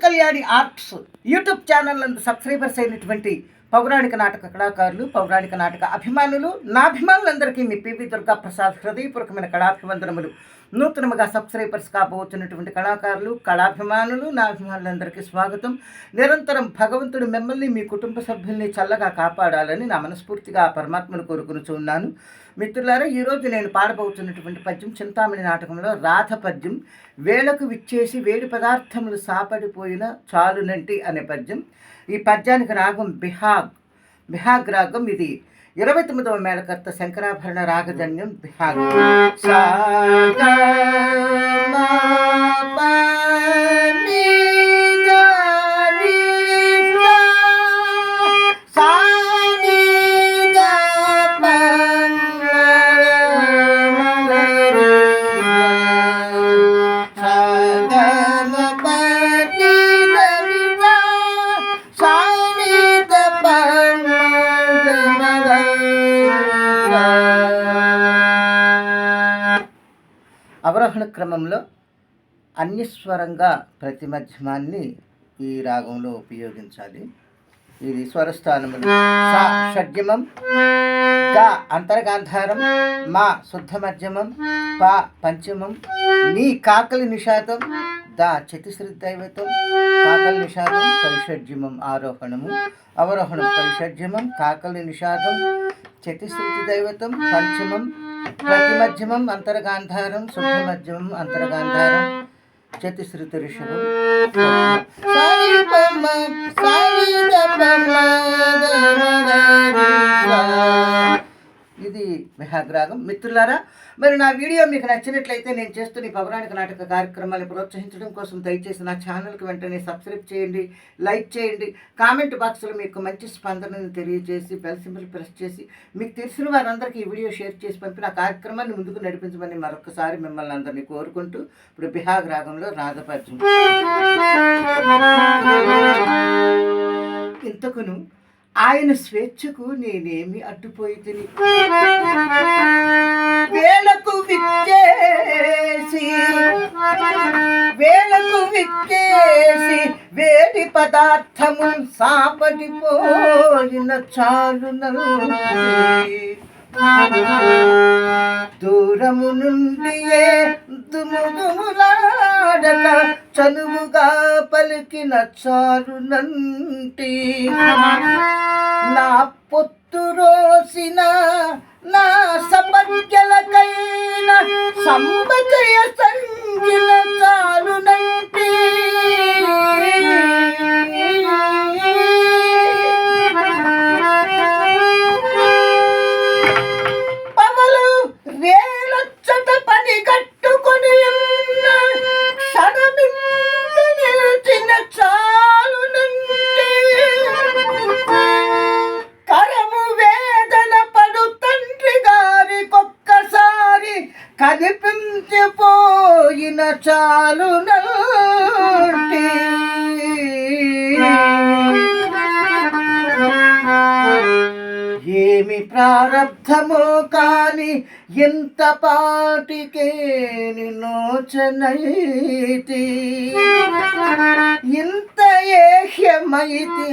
Kalyani arts YouTube channel నందు subscribers అయినటువంటి పౌరాణిక నాటక కళాకారులు, పౌరాణిక నాటక అభిమానులు, నా అభిమానులందరికీ మీ పివి దుర్గా ప్రసాద్ హృదయపూర్వకమైన కళాభివందనములు. నూతనముగా సబ్స్క్రైబర్స్ కాబోతున్నటువంటి కళాకారులు, కళాభిమానులు, నా అభిమానులందరికీ స్వాగతం. నిరంతరం భగవంతుడు మిమ్మల్ని, మీ కుటుంబ సభ్యుల్ని చల్లగా కాపాడాలని నా మనస్ఫూర్తిగా పరమాత్మను కోరుకునిచున్నాను. మిత్రులారా, ఈరోజు నేను పాడబోతున్నటువంటి పద్యం చింతామణి నాటకంలో రాధ పద్యం. వేళకు విచ్చేసి వేడి పదార్థములు సాపడిపోయిన చాలునంటి అనే పద్యం. ఈ పద్యానికి రాగం బిహాగ్ రాగం. ఇది 29వ మేళకర్త శంకరాభరణ రాగజన్యం బిహాగ్. అవరోహణ క్రమంలో అన్యస్వరంగా ప్రతి మధ్యమాన్ని ఈ రాగంలో ఉపయోగించాలి. ఇది స్వరస్థానములు: సా షడ్జమం, గా అంతర్గాంధారం, మా శుద్ధ మధ్యమం, పా పంచమం, నీ కాకలి నిషాదం, దా చతుశ్రీ దైవతం, కాకలి నిషాదం పరిషడ్జమం ఆరోహణము, అవరోహణం పరిషడ్జమం, కాకలి నిషాదం, చతుశ్రీ దైవతం, పంచమం, ప్రతిమధ్యమం అంతర్గాంధారం, శుద్ధ మధ్యమం అంతర్గాంధారం, చతుశ్రుతి ఋషభం. ఇది బిహాగ్రాగం. మిత్రులారా, మరి నా వీడియో మీకు నచ్చినట్లయితే నేను చేస్తున్న పౌరాణిక నాటక కార్యక్రమాలను ప్రోత్సహించడం కోసం దయచేసి నా ఛానల్కి వెంటనే సబ్స్క్రైబ్ చేయండి, లైక్ చేయండి, కామెంట్ బాక్స్లో మీకు మంచి స్పందనను తెలియజేసి బెల్ సింబల్ ప్రెస్ చేసి మీకు తెలిసిన వారందరికీ ఈ వీడియో షేర్ చేసి పంపి నా కార్యక్రమాన్ని ముందుకు నడిపించమని మరొకసారి మిమ్మల్ని అందరినీ కోరుకుంటూ ఇప్పుడు బిహాగ్రాగంలో రాధపద్యం. ఇంతకును ఆయన స్వేచ్ఛకు నేనేమి అడ్డుపోయి తిని వేళకు విచ్చేసి వేడి పదార్థము సాపడిపోయిన చాలునను దూరము నుండియే దుముదుములాడక చనువుగా పలికిన చాలునంటి నా పొత్తు రోసిన నా సపర్యలకైన సంబజయ సంగిల చాలునంటి కనిపించిపోయిన చాలునంటి ఏమి ప్రారబ్ధమో కాని ఎంత పాటికే నిన్నోచనైతి ఇంత ఏహ్యమైతి